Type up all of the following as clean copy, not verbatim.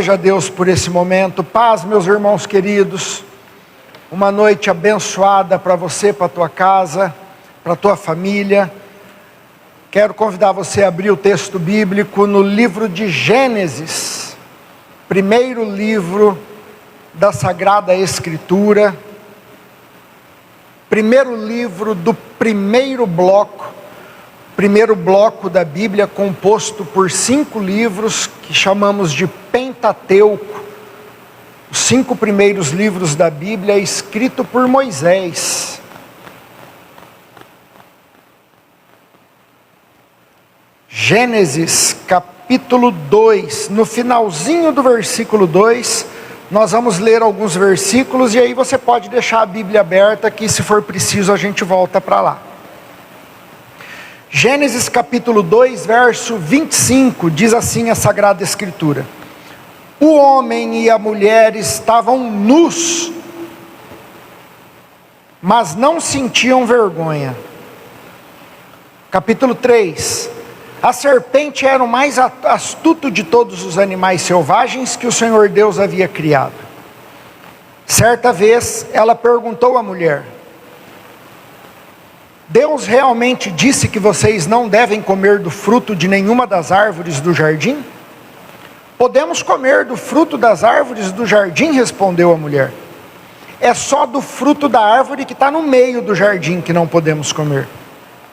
Seja Deus por esse momento. Paz, meus irmãos queridos. Uma noite abençoada para você, para a tua casa, para a tua família. Quero convidar você a abrir o texto bíblico no livro de Gênesis, primeiro livro da Sagrada Escritura, primeiro livro do primeiro bloco da Bíblia, composto por 5 livros que chamamos de Pentateuco, os 5 primeiros livros da Bíblia, escrito por Moisés. Gênesis capítulo 2, no finalzinho do versículo 2, nós vamos ler alguns versículos, e aí você pode deixar a Bíblia aberta, que se for preciso a gente volta para lá. Gênesis capítulo 2, verso 25, diz assim a Sagrada Escritura: o homem e a mulher estavam nus, mas não sentiam vergonha. Capítulo 3, a serpente era o mais astuto de todos os animais selvagens que o Senhor Deus havia criado. Certa vez ela perguntou à mulher: Deus realmente disse que vocês não devem comer do fruto de nenhuma das árvores do jardim? Podemos comer do fruto das árvores do jardim, respondeu a mulher. É só do fruto da árvore que está no meio do jardim que não podemos comer.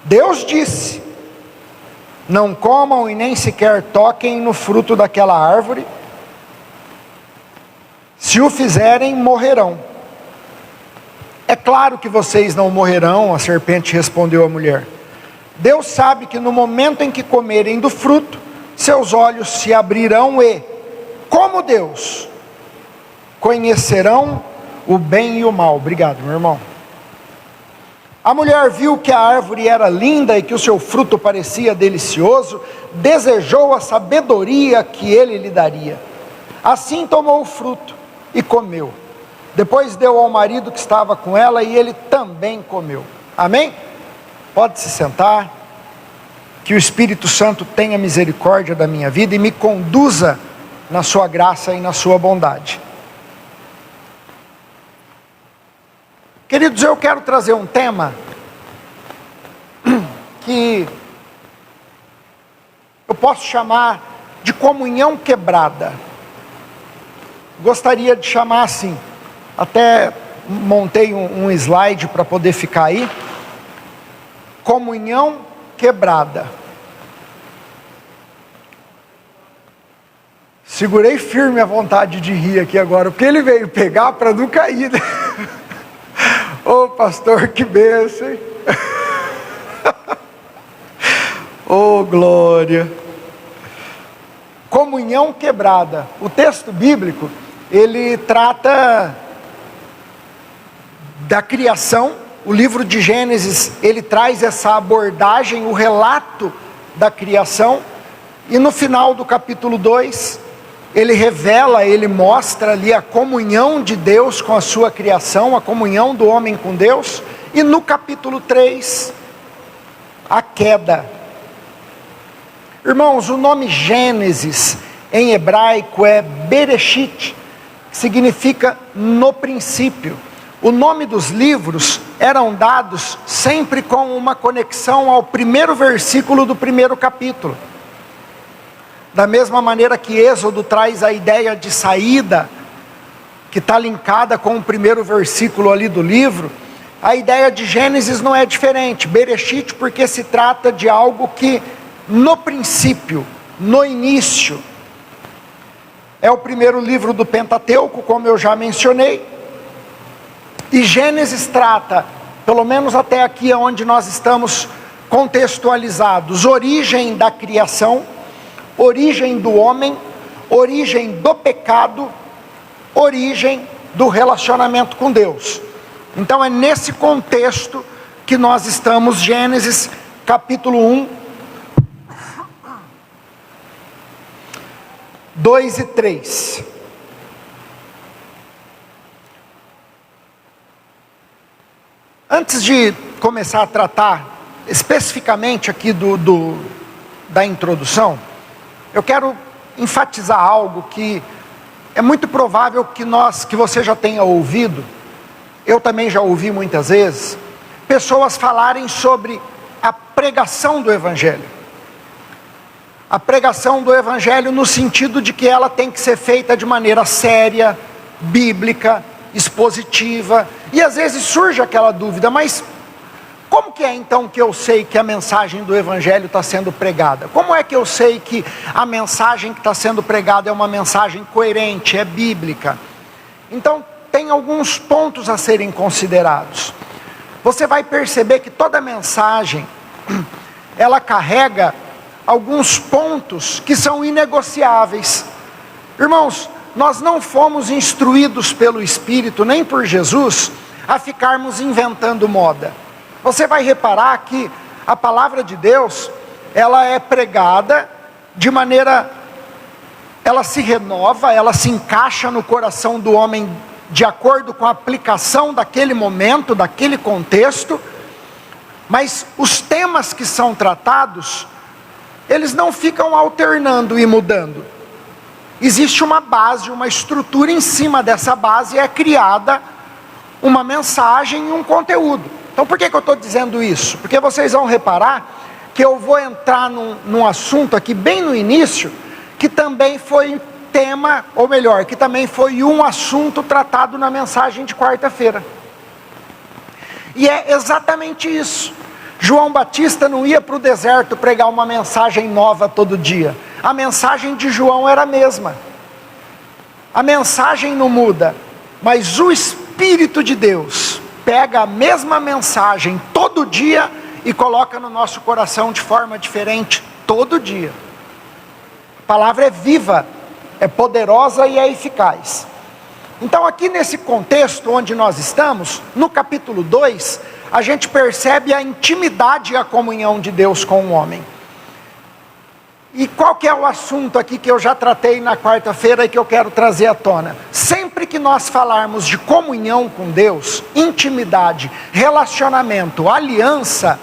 Deus disse: não comam e nem sequer toquem no fruto daquela árvore. Se o fizerem, morrerão. É claro que vocês não morrerão, a serpente respondeu à mulher. Deus sabe que no momento em que comerem do fruto, seus olhos se abrirão e, como Deus, conhecerão o bem e o mal. Obrigado, meu irmão. A mulher viu que a árvore era linda e que o seu fruto parecia delicioso, desejou a sabedoria que ele lhe daria. Assim tomou o fruto e comeu. Depois deu ao marido que estava com ela e ele também comeu. Amém? Pode se sentar. Que o Espírito Santo tenha misericórdia da minha vida e me conduza na sua graça e na sua bondade. Queridos, eu quero trazer um tema que eu posso chamar de comunhão quebrada. Gostaria de chamar assim. Até montei um slide para poder ficar aí. Comunhão quebrada. Segurei firme a vontade de rir aqui agora, porque ele veio pegar para não cair, né? Ô pastor, que bênção, hein? Ô glória. Comunhão quebrada. O texto bíblico, ele trata da criação. O livro de Gênesis, ele traz essa abordagem, o relato da criação, e no final do capítulo 2, ele revela, ele mostra ali a comunhão de Deus com a sua criação, a comunhão do homem com Deus, e no capítulo 3, a queda. Irmãos, o nome Gênesis, em hebraico, é Bereshit, que significa no princípio. O nome dos livros eram dados sempre com uma conexão ao primeiro versículo do primeiro capítulo. Da mesma maneira que Êxodo traz a ideia de saída, que está linkada com o primeiro versículo ali do livro, a ideia de Gênesis não é diferente. Bereshit, porque se trata de algo que no princípio, no início, é o primeiro livro do Pentateuco, como eu já mencionei. E Gênesis trata, pelo menos até aqui onde nós estamos contextualizados, origem da criação, origem do homem, origem do pecado, origem do relacionamento com Deus. Então é nesse contexto que nós estamos, Gênesis capítulo 1, 2 e 3. Antes de começar a tratar especificamente aqui da introdução, eu quero enfatizar algo que é muito provável que você já tenha ouvido, eu também já ouvi muitas vezes, pessoas falarem sobre a pregação do Evangelho. A pregação do Evangelho no sentido de que ela tem que ser feita de maneira séria, bíblica, expositiva, e às vezes surge aquela dúvida, mas como que é então que eu sei que a mensagem do Evangelho está sendo pregada? Como é que eu sei que a mensagem que está sendo pregada é uma mensagem coerente, é bíblica? Então, tem alguns pontos a serem considerados. Você vai perceber que toda mensagem, ela carrega alguns pontos que são inegociáveis. Irmãos, nós não fomos instruídos pelo Espírito, nem por Jesus, a ficarmos inventando moda. Você vai reparar que a palavra de Deus, ela é pregada de maneira, ela se renova, ela se encaixa no coração do homem de acordo com a aplicação daquele momento, daquele contexto, mas os temas que são tratados, eles não ficam alternando e mudando. Existe uma base, uma estrutura, em cima dessa base é criada uma mensagem e um conteúdo. Então por que eu estou dizendo isso? Porque vocês vão reparar que eu vou entrar num assunto aqui bem no início, que também foi tema, ou melhor, que também foi um assunto tratado na mensagem de quarta-feira. E é exatamente isso. João Batista não ia para o deserto pregar uma mensagem nova todo dia. A mensagem de João era a mesma. A mensagem não muda, mas o Espírito de Deus pega a mesma mensagem todo dia e coloca no nosso coração de forma diferente todo dia. A palavra é viva, é poderosa e é eficaz. Então aqui nesse contexto onde nós estamos, no capítulo 2, a gente percebe a intimidade e a comunhão de Deus com o homem. E qual que é o assunto aqui que eu já tratei na quarta-feira e que eu quero trazer à tona? Sempre que nós falarmos de comunhão com Deus, intimidade, relacionamento, aliança,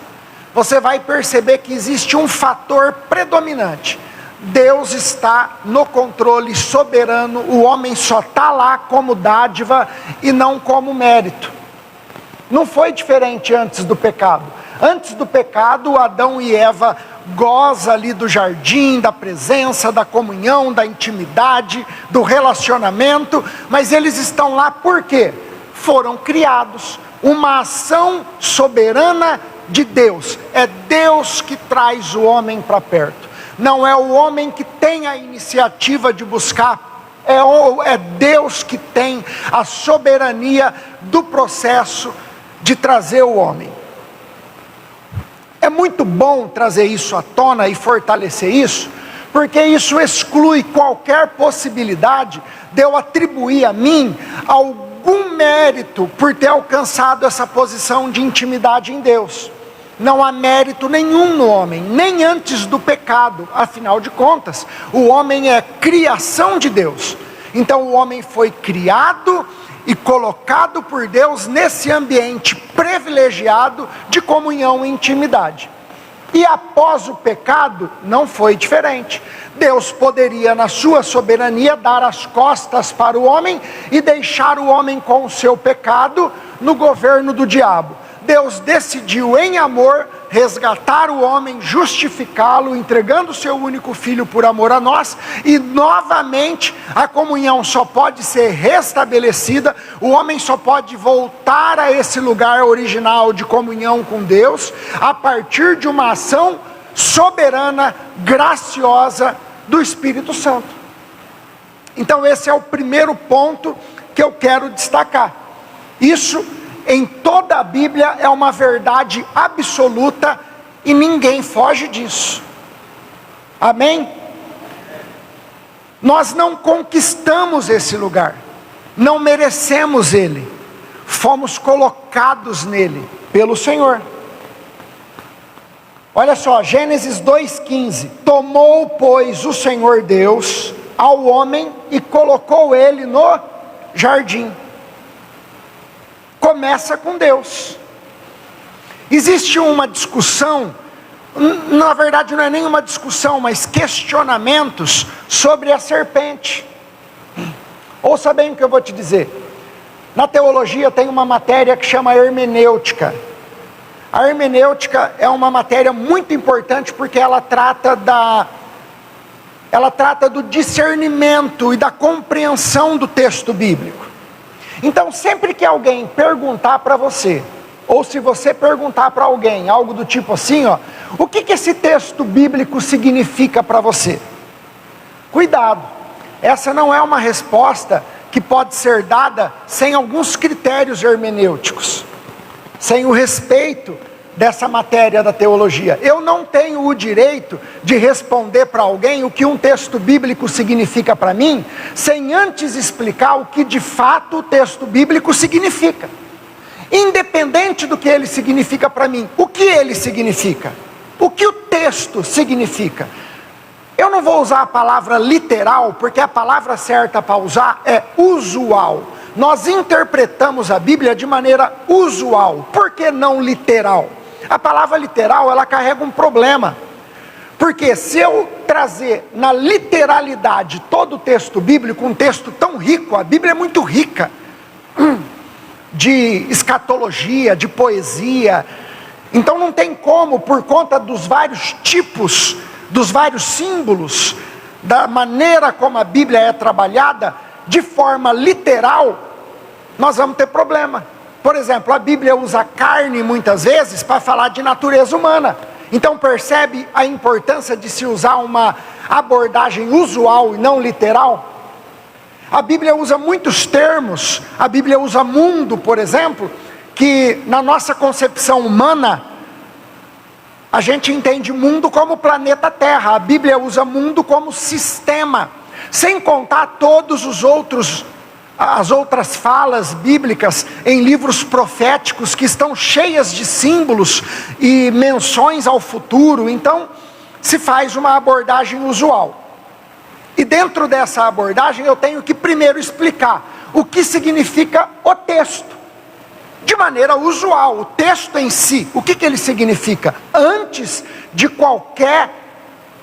você vai perceber que existe um fator predominante. Deus está no controle soberano, o homem só está lá como dádiva e não como mérito. Não foi diferente antes do pecado. Antes do pecado, Adão e Eva gozam ali do jardim, da presença, da comunhão, da intimidade, do relacionamento, mas eles estão lá por quê? Foram criados. Uma ação soberana de Deus. É Deus que traz o homem para perto. Não é o homem que tem a iniciativa de buscar, é Deus que tem a soberania do processo de trazer o homem. É muito bom trazer isso à tona e fortalecer isso, porque isso exclui qualquer possibilidade de eu atribuir a mim algum mérito por ter alcançado essa posição de intimidade em Deus. Não há mérito nenhum no homem, nem antes do pecado. Afinal de contas, o homem é criação de Deus. Então o homem foi criado e colocado por Deus nesse ambiente privilegiado de comunhão e intimidade. E após o pecado, não foi diferente. Deus poderia, na sua soberania, dar as costas para o homem e deixar o homem com o seu pecado no governo do diabo. Deus decidiu em amor resgatar o homem, justificá-lo, entregando o seu único filho por amor a nós, e novamente a comunhão só pode ser restabelecida, o homem só pode voltar a esse lugar original de comunhão com Deus, a partir de uma ação soberana, graciosa do Espírito Santo. Então esse é o primeiro ponto que eu quero destacar. Isso em toda a Bíblia é uma verdade absoluta e ninguém foge disso. Amém? Nós não conquistamos esse lugar, não merecemos ele, fomos colocados nele pelo Senhor. Olha só, Gênesis 2,15: tomou, pois, o Senhor Deus ao homem e colocou ele no jardim. Começa com Deus. Existe uma discussão, na verdade não é nem uma discussão, mas questionamentos sobre a serpente. Ouça bem o que eu vou te dizer. Na teologia tem uma matéria que chama hermenêutica. A hermenêutica é uma matéria muito importante porque ela trata do discernimento e da compreensão do texto bíblico. Então, sempre que alguém perguntar para você, ou se você perguntar para alguém algo do tipo assim, ó, o que esse texto bíblico significa para você? Cuidado, essa não é uma resposta que pode ser dada sem alguns critérios hermenêuticos, sem o respeito dessa matéria da teologia. Eu não tenho o direito de responder para alguém o que um texto bíblico significa para mim, sem antes explicar o que de fato o texto bíblico significa. Independente do que ele significa para mim, o que ele significa? O que o texto significa? Eu não vou usar a palavra literal, porque a palavra certa para usar é usual. Nós interpretamos a Bíblia de maneira usual. Por que não literal? A palavra literal, ela carrega um problema. Porque se eu trazer na literalidade todo o texto bíblico, um texto tão rico, a Bíblia é muito rica, de escatologia, de poesia, então não tem como, por conta dos vários tipos, dos vários símbolos, da maneira como a Bíblia é trabalhada, de forma literal, nós vamos ter problema. Por exemplo, a Bíblia usa carne muitas vezes para falar de natureza humana. Então percebe a importância de se usar uma abordagem usual e não literal? A Bíblia usa muitos termos, a Bíblia usa mundo, por exemplo, que na nossa concepção humana, a gente entende mundo como planeta Terra. A Bíblia usa mundo como sistema, sem contar todos os outros, as outras falas bíblicas em livros proféticos que estão cheias de símbolos e menções ao futuro. Então se faz uma abordagem usual, e dentro dessa abordagem eu tenho que primeiro explicar o que significa o texto, de maneira usual, o texto em si, o que ele significa, antes de qualquer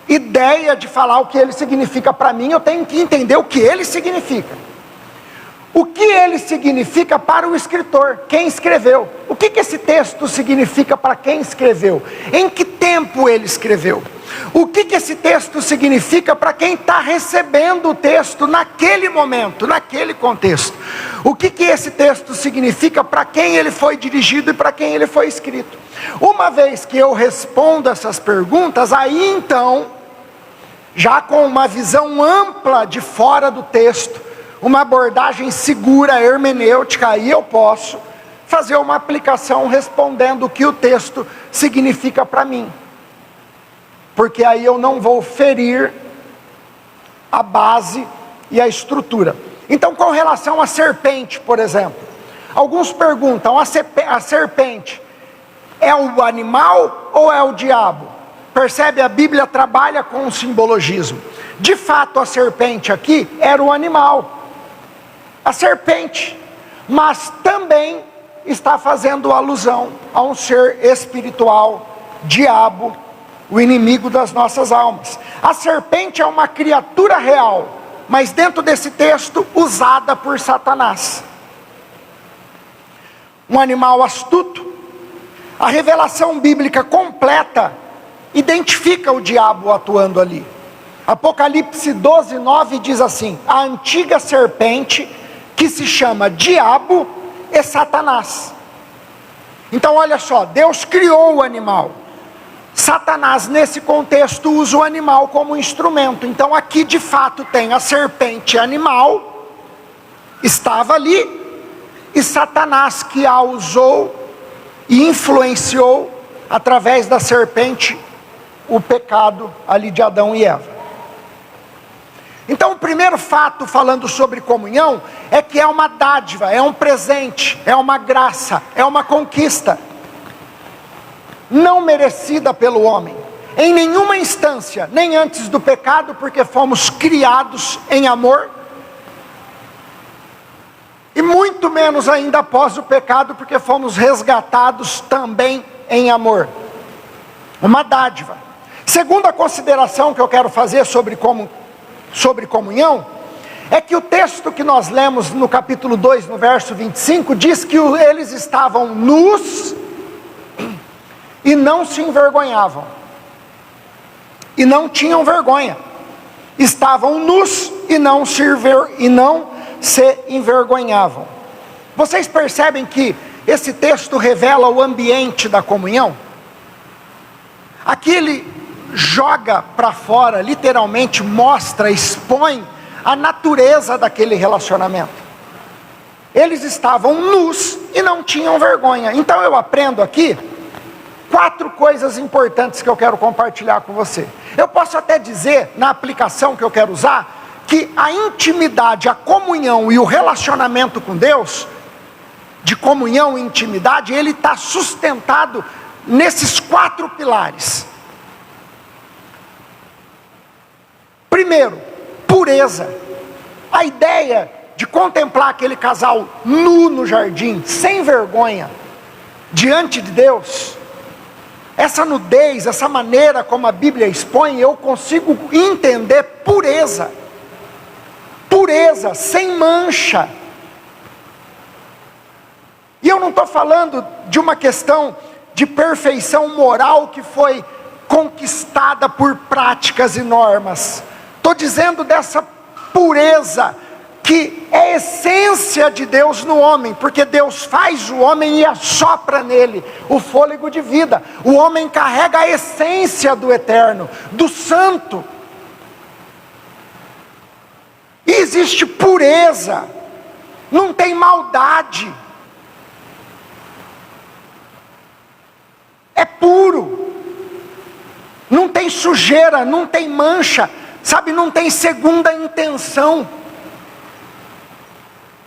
ideia de falar o que ele significa para mim. Eu tenho que entender o que ele significa. O que ele significa para o escritor, quem escreveu. O que esse texto significa para quem escreveu? Em que tempo ele escreveu? O que esse texto significa para quem está recebendo o texto naquele momento, naquele contexto? O que esse texto significa para quem ele foi dirigido e para quem ele foi escrito? Uma vez que eu respondo essas perguntas, aí então, já com uma visão ampla de fora do texto, uma abordagem segura, hermenêutica, aí eu posso fazer uma aplicação respondendo o que o texto significa para mim. Porque aí eu não vou ferir a base e a estrutura. Então, com relação à serpente, por exemplo, alguns perguntam, a serpente é o animal ou é o diabo? Percebe, a Bíblia trabalha com o simbologismo. De fato, a serpente aqui era o animal, a serpente, mas também está fazendo alusão a um ser espiritual, diabo, o inimigo das nossas almas. A serpente é uma criatura real, mas dentro desse texto, usada por Satanás. Um animal astuto. A revelação bíblica completa identifica o diabo atuando ali. Apocalipse 12:9 diz assim: a antiga serpente, que se chama diabo, e Satanás. Então olha só, Deus criou o animal. Satanás, nesse contexto, usa o animal como instrumento. Então aqui de fato tem a serpente animal, estava ali, e Satanás que a usou e influenciou através da serpente o pecado ali de Adão e Eva. Então o primeiro fato, falando sobre comunhão, é que é uma dádiva, é um presente, é uma graça, é uma conquista não merecida pelo homem, em nenhuma instância, nem antes do pecado, porque fomos criados em amor, e muito menos ainda após o pecado, porque fomos resgatados também em amor. Uma dádiva. Segunda consideração que eu quero fazer sobre comunhão, é que o texto que nós lemos no capítulo 2, no verso 25, diz que eles estavam nus e não se envergonhavam. E não tinham vergonha. Estavam nus e não se envergonhavam. Vocês percebem que esse texto revela o ambiente da comunhão? Aqui ele joga para fora, literalmente mostra, expõe a natureza daquele relacionamento. Eles estavam nus e não tinham vergonha. Então eu aprendo aqui 4 coisas importantes que eu quero compartilhar com você. Eu posso até dizer, na aplicação que eu quero usar, que a intimidade, a comunhão e o relacionamento com Deus, de comunhão e intimidade, ele está sustentado nesses 4 pilares. Primeiro, pureza. A ideia de contemplar aquele casal nu no jardim, sem vergonha, diante de Deus, essa nudez, essa maneira como a Bíblia expõe, eu consigo entender pureza. Pureza, sem mancha. E eu não estou falando de uma questão de perfeição moral que foi conquistada por práticas e normas. Estou dizendo dessa pureza que é a essência de Deus no homem, porque Deus faz o homem e assopra nele o fôlego de vida. O homem carrega a essência do eterno, do santo. E existe pureza, não tem maldade. É puro, não tem sujeira, não tem mancha, sabe, não tem segunda intenção.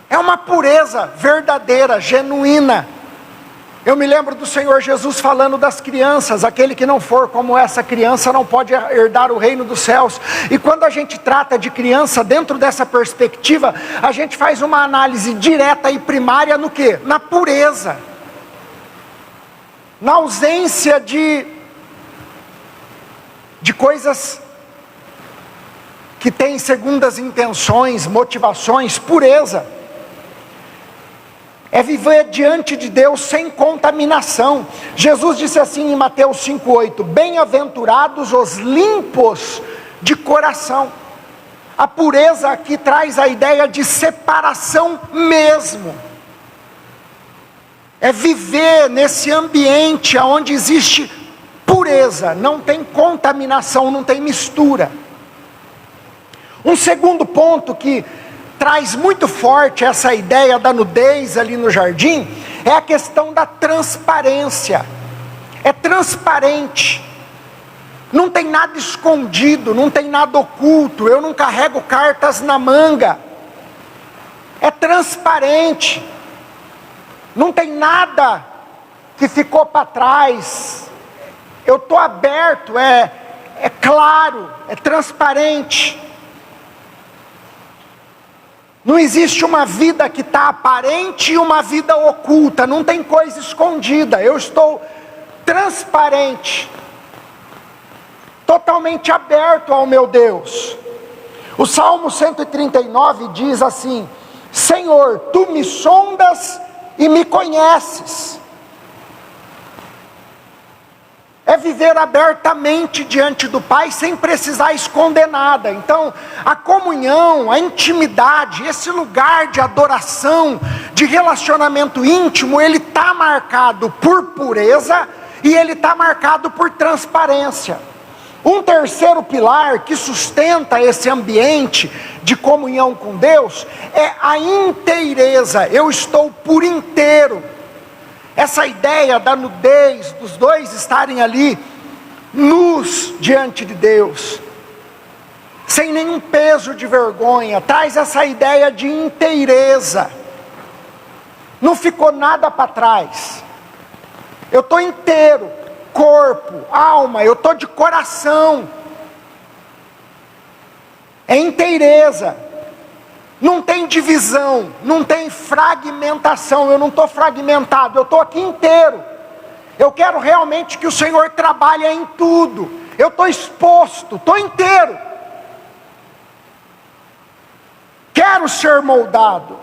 É uma pureza verdadeira, genuína. Eu me lembro do Senhor Jesus falando das crianças: aquele que não for como essa criança não pode herdar o reino dos céus. E quando a gente trata de criança dentro dessa perspectiva, a gente faz uma análise direta e primária no quê? Na pureza. Na ausência de coisas que têm segundas intenções, motivações, pureza. É viver diante de Deus sem contaminação. Jesus disse assim em Mateus 5,8: bem-aventurados os limpos de coração. A pureza aqui traz a ideia de separação mesmo. É viver nesse ambiente onde existe pureza, não tem contaminação, não tem mistura. Um segundo ponto que traz muito forte essa ideia da nudez ali no jardim, é a questão da transparência. É transparente, não tem nada escondido, não tem nada oculto, eu não carrego cartas na manga. É transparente, não tem nada que ficou para trás, eu estou aberto, é claro, é transparente. Não existe uma vida que está aparente e uma vida oculta, não tem coisa escondida, eu estou transparente, totalmente aberto ao meu Deus. O Salmo 139 diz assim: Senhor, Tu me sondas e me conheces. É viver abertamente diante do Pai, sem precisar esconder nada. Então, a comunhão, a intimidade, esse lugar de adoração, de relacionamento íntimo, ele está marcado por pureza e ele está marcado por transparência. Um terceiro pilar que sustenta esse ambiente de comunhão com Deus é a inteireza. Eu estou por inteiro. Essa ideia da nudez, dos dois estarem ali, nus diante de Deus, sem nenhum peso de vergonha, traz essa ideia de inteireza. Não ficou nada para trás. Eu estou inteiro, corpo, alma, eu estou de coração. É inteireza. Não tem divisão, não tem fragmentação, eu não estou fragmentado, eu estou aqui inteiro. Eu quero realmente que o Senhor trabalhe em tudo. Eu estou exposto, estou inteiro. quero ser moldado.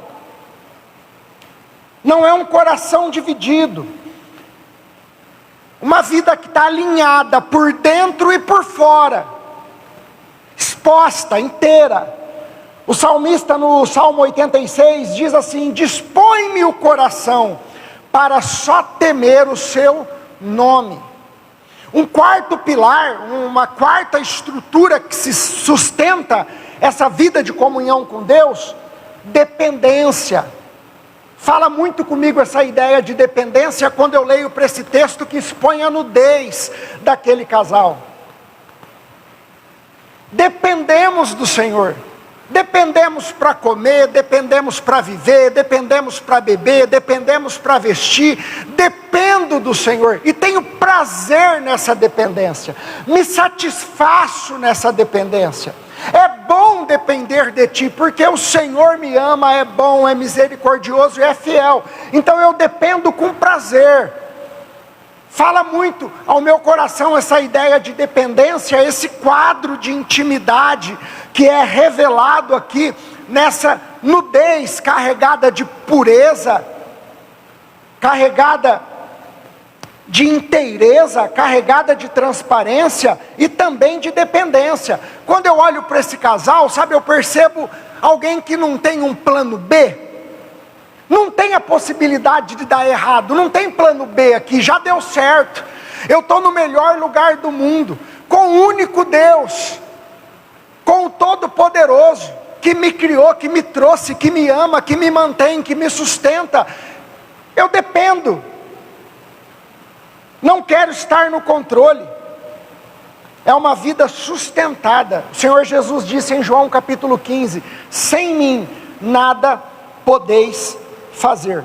Não é um coração dividido. Uma vida que está alinhada por dentro e por fora. Exposta, inteira. O salmista no Salmo 86 diz assim: dispõe-me o coração para só temer o seu nome. Um quarto pilar, uma quarta estrutura que se sustenta essa vida de comunhão com Deus, dependência. Fala muito comigo essa ideia de dependência quando eu leio para esse texto que expõe a nudez daquele casal. Dependemos do Senhor. Dependemos para comer, dependemos para viver, dependemos para beber, dependemos para vestir. Dependo do Senhor e tenho prazer nessa dependência. Me satisfaço nessa dependência. É bom depender de Ti, porque o Senhor me ama, é bom, é misericordioso e é fiel. Então eu dependo com prazer. Fala muito ao meu coração essa ideia de dependência, esse quadro de intimidade que é revelado aqui nessa nudez carregada de pureza, carregada de inteireza, carregada de transparência e também de dependência. Quando eu olho para esse casal, sabe, eu percebo alguém que não tem um plano B. Não tem a possibilidade de dar errado, não tem plano B aqui, já deu certo. Eu estou no melhor lugar do mundo, com o único Deus, com o Todo-Poderoso, que me criou, que me trouxe, que me ama, que me mantém, que me sustenta. Eu dependo. Não quero estar no controle. É uma vida sustentada. O Senhor Jesus disse em João capítulo 15: sem mim nada podeis fazer.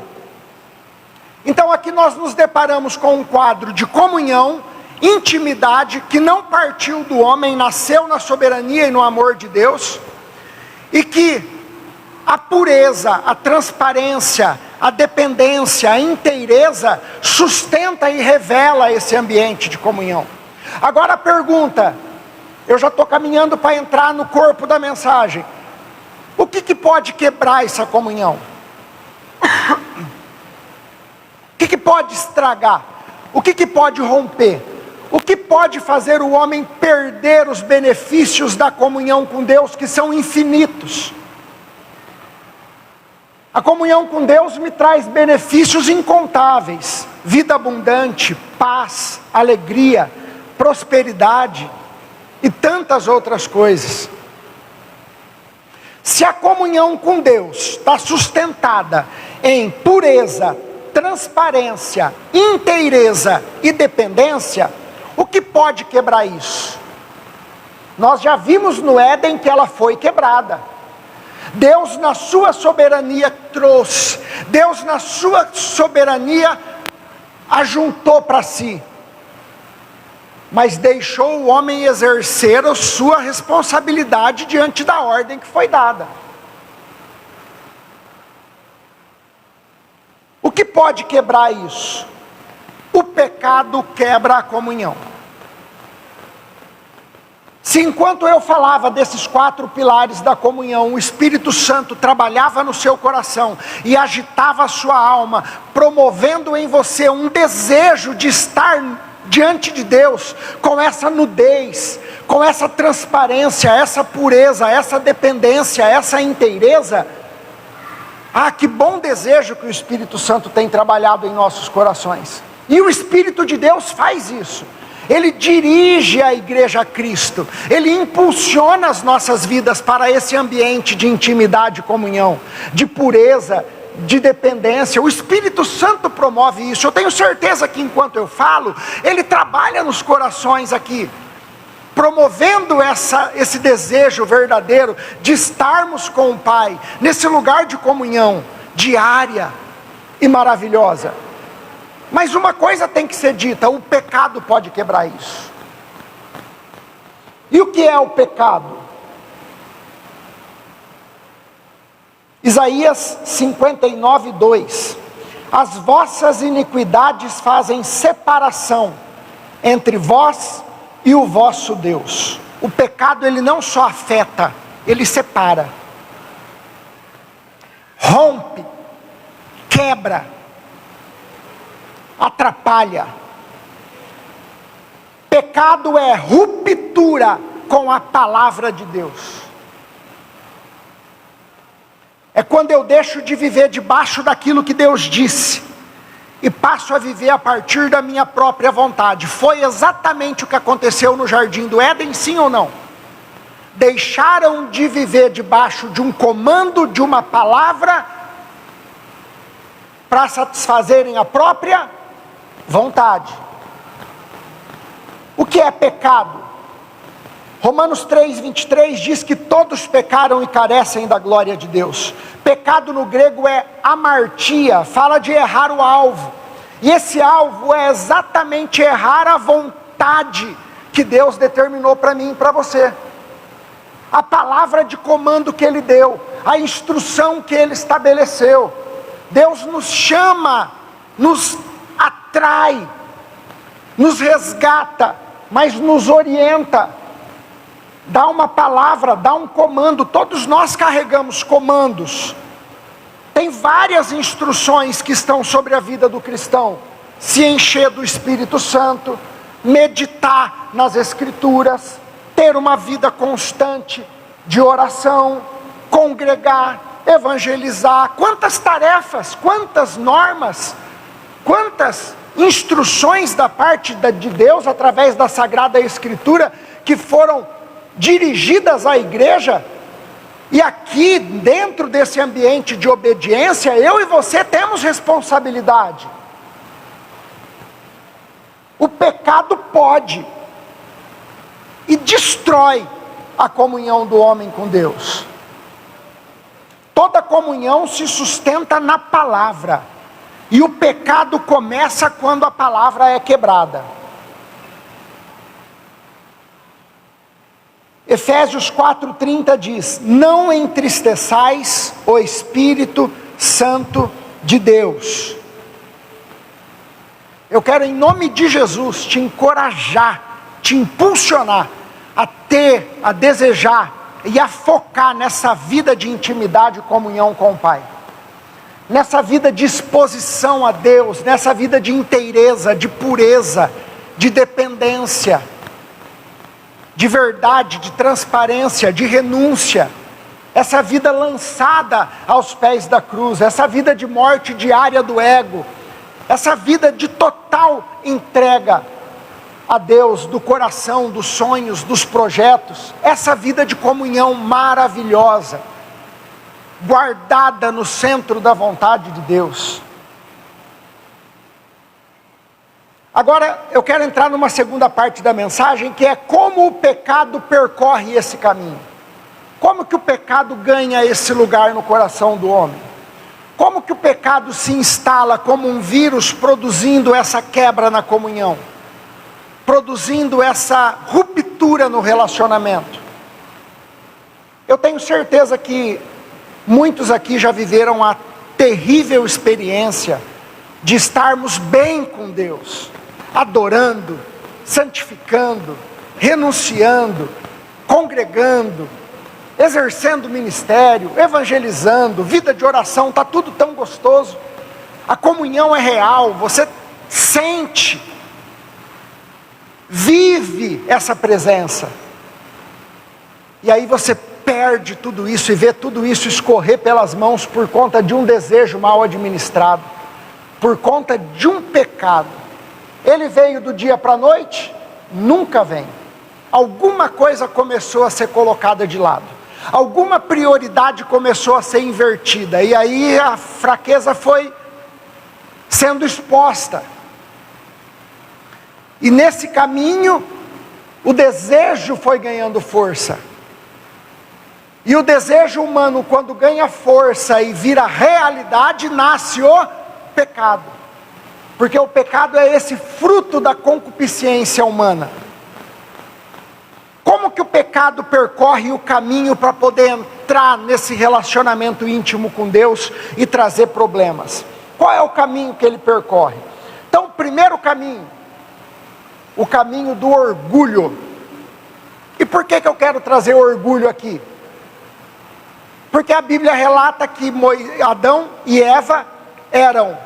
Então aqui nós nos deparamos com um quadro de comunhão, intimidade, que não partiu do homem, nasceu na soberania e no amor de Deus, e que a pureza, a transparência, a dependência, a inteireza sustenta e revela esse ambiente de comunhão. Agora a pergunta, eu já estou caminhando para entrar no corpo da mensagem: o que pode quebrar essa comunhão? O que pode estragar? O que pode romper? O que pode fazer o homem perder os benefícios da comunhão com Deus, que são infinitos? A comunhão com Deus me traz benefícios incontáveis: vida abundante, paz, alegria, prosperidade e tantas outras coisas. Se a comunhão com Deus está sustentada em pureza, transparência, inteireza e dependência, o que pode quebrar isso? Nós já vimos no Éden que ela foi quebrada. Deus na sua soberania trouxe, Deus na sua soberania ajuntou para si, mas deixou o homem exercer a sua responsabilidade diante da ordem que foi dada. O que pode quebrar isso? O pecado quebra a comunhão. Se enquanto eu falava desses 4 pilares da comunhão, o Espírito Santo trabalhava no seu coração e agitava a sua alma, promovendo em você um desejo de estar diante de Deus, com essa nudez, com essa transparência, essa pureza, essa dependência, essa inteireza, que bom desejo que o Espírito Santo tem trabalhado em nossos corações. E o Espírito de Deus faz isso. Ele dirige a igreja a Cristo, Ele impulsiona as nossas vidas para esse ambiente de intimidade e comunhão, de pureza, de dependência. O Espírito Santo promove isso. Eu tenho certeza que enquanto eu falo, Ele trabalha nos corações aqui, promovendo esse desejo verdadeiro de estarmos com o Pai, nesse lugar de comunhão diária e maravilhosa. Mas uma coisa tem que ser dita: o pecado pode quebrar isso. E o que é o pecado? Isaías 59, 2: as vossas iniquidades fazem separação entre vós e o vosso Deus. O pecado, ele não só afeta, ele separa. quebra, atrapalha. Pecado é ruptura com a palavra de Deus. É quando eu deixo de viver debaixo daquilo que Deus disse e passo a viver a partir da minha própria vontade. Foi exatamente o que aconteceu no Jardim do Éden, sim ou não? Deixaram de viver debaixo de um comando, de uma palavra, para satisfazerem a própria vontade. O que é pecado? Romanos 3:23 diz que todos pecaram e carecem da glória de Deus. Pecado no grego é amartia, fala de errar o alvo. E esse alvo é exatamente errar a vontade que Deus determinou para mim e para você. A palavra de comando que Ele deu, a instrução que Ele estabeleceu. Deus nos chama, nos atrai, nos resgata, mas nos orienta. Dá uma palavra, dá um comando. Todos nós carregamos comandos. Tem várias instruções que estão sobre a vida do cristão. Se encher do Espírito Santo, meditar nas Escrituras, ter uma vida constante de oração, congregar, evangelizar. Quantas tarefas, quantas normas, quantas instruções da parte de Deus através da Sagrada Escritura que foram dirigidas à igreja. E aqui dentro desse ambiente de obediência, eu e você temos responsabilidade. O pecado pode e destrói a comunhão do homem com Deus. Toda comunhão se sustenta na palavra, e o pecado começa quando a palavra é quebrada. Efésios 4:30 diz: não entristeçais o Espírito Santo de Deus. Eu quero, em nome de Jesus, te encorajar, te impulsionar a ter, a desejar e a focar nessa vida de intimidade e comunhão com o Pai. Nessa vida de exposição a Deus, nessa vida de inteireza, de pureza, de dependência, de verdade, de transparência, de renúncia. Essa vida lançada aos pés da cruz, essa vida de morte diária do ego, essa vida de total entrega a Deus, do coração, dos sonhos, dos projetos, essa vida de comunhão maravilhosa, guardada no centro da vontade de Deus. Agora eu quero entrar numa segunda parte da mensagem, que é como o pecado percorre esse caminho. Como que o pecado ganha esse lugar no coração do homem? Como que o pecado se instala como um vírus, produzindo essa quebra na comunhão, produzindo essa ruptura no relacionamento? Eu tenho certeza que muitos aqui já viveram a terrível experiência de estarmos bem com Deus, adorando, santificando, renunciando, congregando, exercendo ministério, evangelizando, vida de oração, está tudo tão gostoso. A comunhão é real, você sente, vive essa presença. E aí você perde tudo isso e vê tudo isso escorrer pelas mãos por conta de um desejo mal administrado, por conta de um pecado. Ele veio do dia para a noite? Nunca vem. Alguma coisa começou a ser colocada de lado, alguma prioridade começou a ser invertida, e aí a fraqueza foi sendo exposta. E nesse caminho, o desejo foi ganhando força. E o desejo humano, quando ganha força e vira realidade, nasce o pecado. Porque o pecado é esse fruto da concupiscência humana. Como que o pecado percorre o caminho para poder entrar nesse relacionamento íntimo com Deus e trazer problemas? Qual é o caminho que ele percorre? Então, o primeiro caminho, o caminho do orgulho. E por que eu quero trazer orgulho aqui? Porque a Bíblia relata que Adão e Eva eram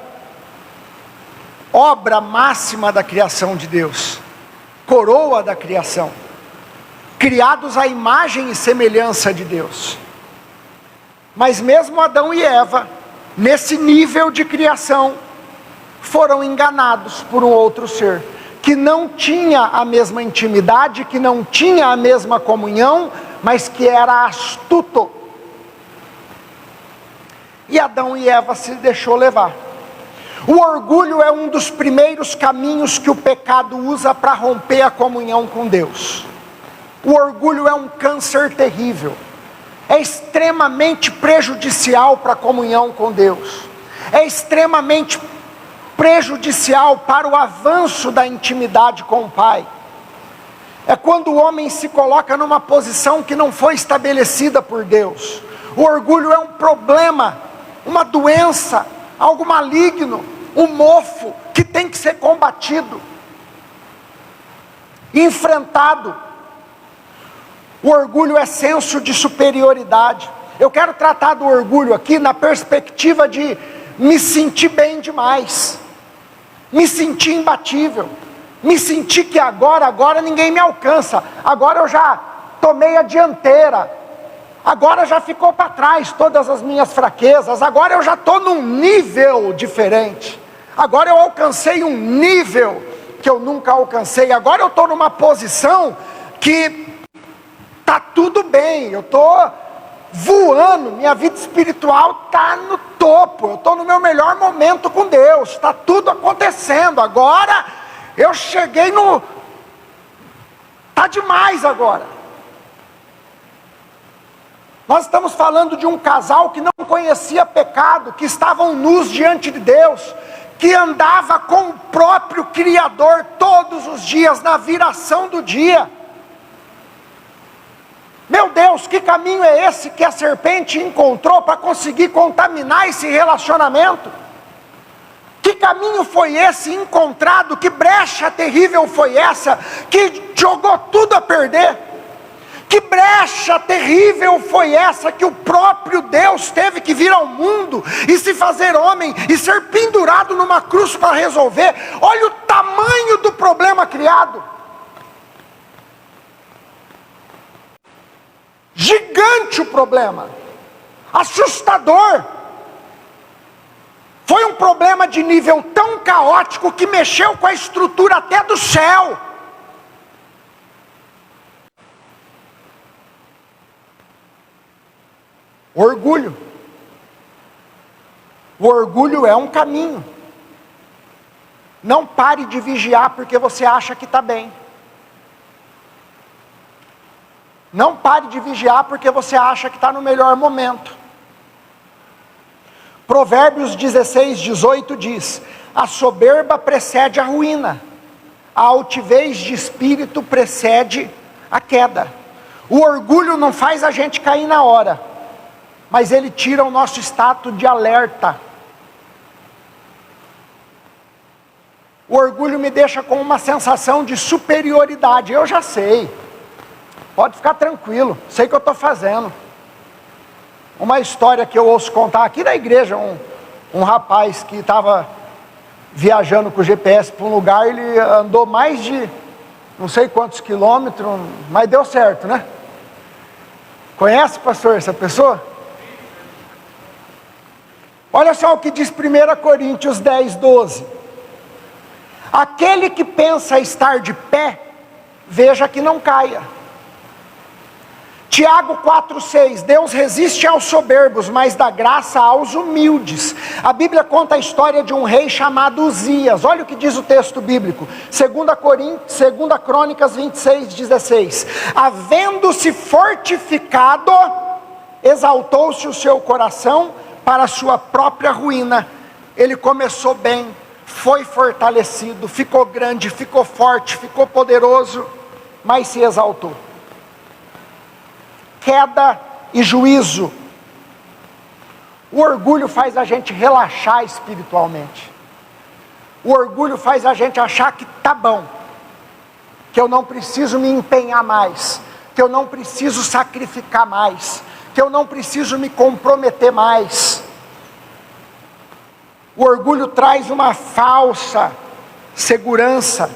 obra máxima da criação de Deus, coroa da criação, criados à imagem e semelhança de Deus. Mas mesmo Adão e Eva, nesse nível de criação, foram enganados por um outro ser, que não tinha a mesma intimidade, que não tinha a mesma comunhão, mas que era astuto. E Adão e Eva se deixou levar. O orgulho é um dos primeiros caminhos que o pecado usa para romper a comunhão com Deus. O orgulho é um câncer terrível. É extremamente prejudicial para a comunhão com Deus. É extremamente prejudicial para o avanço da intimidade com o Pai. É quando o homem se coloca numa posição que não foi estabelecida por Deus. O orgulho é um problema, uma doença, algo maligno, um mofo que tem que ser combatido, enfrentado. O orgulho é senso de superioridade. Eu quero tratar do orgulho aqui na perspectiva de me sentir bem demais, me sentir imbatível, me sentir que agora ninguém me alcança, agora eu já tomei a dianteira, agora já ficou para trás todas as minhas fraquezas, agora eu já estou num nível diferente, agora eu alcancei um nível que eu nunca alcancei, agora eu estou numa posição que está tudo bem, eu estou voando, minha vida espiritual está no topo, eu estou no meu melhor momento com Deus, está tudo acontecendo, agora eu cheguei no... está demais agora. Nós estamos falando de um casal que não conhecia pecado, que estavam nus diante de Deus, que andava com o próprio Criador todos os dias, na viração do dia. Meu Deus, que caminho é esse que a serpente encontrou para conseguir contaminar esse relacionamento? Que caminho foi esse encontrado? Que brecha terrível foi essa que jogou tudo a perder? Que brecha terrível foi essa que o próprio Deus teve que vir ao mundo e se fazer homem e ser pendurado numa cruz para resolver? Olha o tamanho do problema criado. Gigante o problema, assustador. Foi um problema de nível tão caótico que mexeu com a estrutura até do céu. Orgulho. O orgulho é um caminho. Não pare de vigiar porque você acha que está bem. Não pare de vigiar porque você acha que está no melhor momento. Provérbios 16:18 diz: a soberba precede a ruína, a altivez de espírito precede a queda. O orgulho não faz a gente cair na hora, mas ele tira o nosso status de alerta. O orgulho me deixa com uma sensação de superioridade. Eu já sei. Pode ficar tranquilo, sei o que eu estou fazendo. Uma história que eu ouço contar aqui da igreja, um rapaz que estava viajando com o GPS para um lugar, ele andou mais de não sei quantos quilômetros, mas deu certo, né? Conhece, pastor, essa pessoa? Olha só o que diz 1 Coríntios 10:12. Aquele que pensa estar de pé, veja que não caia. Tiago 4,6, Deus resiste aos soberbos, mas dá graça aos humildes. A Bíblia conta a história de um rei chamado Uzias. Olha o que diz o texto bíblico, 2 Crônicas 26:16. Havendo-se fortificado, exaltou-se o seu coração para a sua própria ruína. Ele começou bem, foi fortalecido, ficou grande, ficou forte, ficou poderoso, mas se exaltou. Queda e juízo. O orgulho faz a gente relaxar espiritualmente. O orgulho faz a gente achar que tá bom, que eu não preciso me empenhar mais, que eu não preciso sacrificar mais, que eu não preciso me comprometer mais. O orgulho traz uma falsa segurança.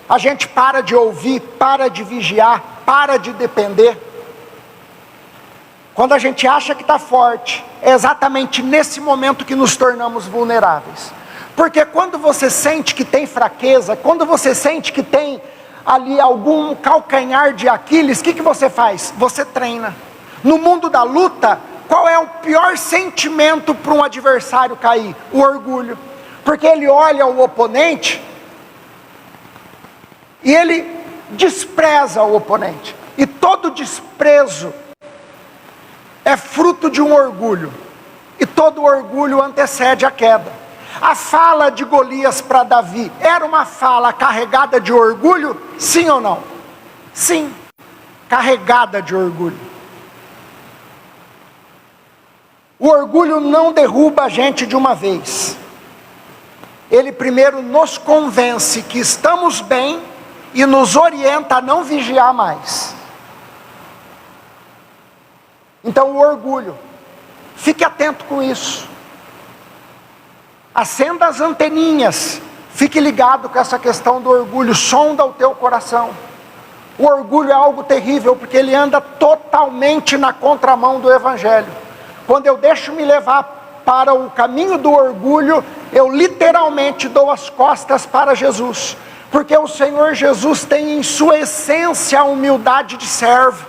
A gente para de ouvir, para de vigiar, para de depender. Quando a gente acha que está forte, é exatamente nesse momento que nos tornamos vulneráveis. Porque quando você sente que tem fraqueza, quando você sente que tem ali algum calcanhar de Aquiles, o que você faz? Você treina. No mundo da luta, qual é o pior sentimento para um adversário cair? O orgulho. Porque ele olha o oponente e ele despreza o oponente. E todo desprezo é fruto de um orgulho. E todo orgulho antecede a queda. A fala de Golias para Davi era uma fala carregada de orgulho? Sim ou não? Sim, carregada de orgulho. O orgulho não derruba a gente de uma vez. Ele primeiro nos convence que estamos bem e nos orienta a não vigiar mais. Então o orgulho, fique atento com isso. Acenda as anteninhas, fique ligado com essa questão do orgulho, sonda o teu coração. O orgulho é algo terrível, porque ele anda totalmente na contramão do Evangelho. Quando eu deixo me levar para o caminho do orgulho, eu literalmente dou as costas para Jesus. Porque o Senhor Jesus tem em sua essência a humildade de servo.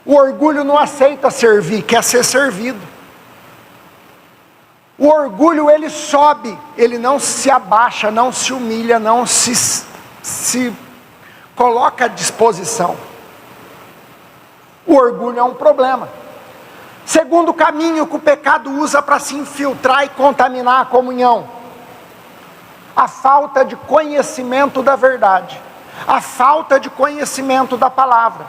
O orgulho não aceita servir, quer ser servido. O orgulho ele sobe, ele não se abaixa, não se humilha, não se coloca à disposição. O orgulho é um problema. Segundo caminho que o pecado usa para se infiltrar e contaminar a comunhão: a falta de conhecimento da verdade, a falta de conhecimento da palavra.